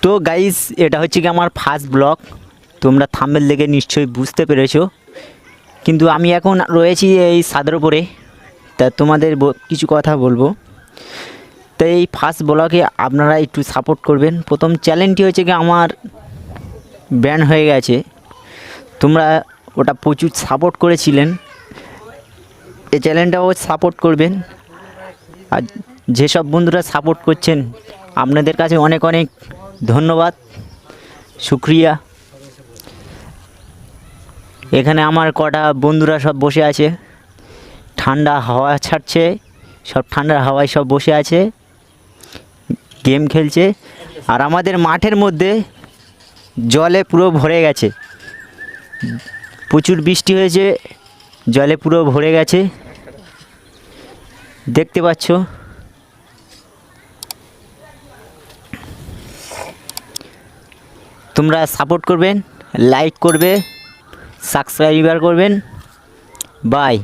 তো গাইস, এটা হচ্ছে কি আমার ফার্স্ট ব্লগ। তোমরা থাম্বনেল দেখে নিশ্চয়ই বুঝতে পেরেছো। কিন্তু আমি এখন রয়েছি এই ছাদের উপরে, তা তোমাদের কিছু কথা বলবো। তো এই ফার্স্ট ব্লগে আপনারা একটু সাপোর্ট করবেন। প্রথম চ্যালেঞ্জটি হচ্ছে কি আমার ব্যান হয়ে গেছে, তোমরা ওটা প্রচুর সাপোর্ট করেছিলেন। এই চ্যানেলটাও সাপোর্ট করবেন। আর যেসব বন্ধুরা সাপোর্ট করছেন আপনাদের কাছে অনেক অনেক ধন্যবাদ, শুক্রিয়া। এখানে আমার কটা বন্ধুরা সব বসে আছে, ঠান্ডা হাওয়া ছাড়ছে, সব ঠান্ডার হাওয়ায় সব বসে আছে, গেম খেলছে। আর আমাদের মাঠের মধ্যে জলে পুরো ভরে গেছে, প্রচুর বৃষ্টি হয়েছে, জলে পুরো ভরে গেছে, দেখতে পাচ্ছ। তোমরা সাপোর্ট করবেন, লাইক করবে, সাবস্ক্রাইবার করবেন। বাই।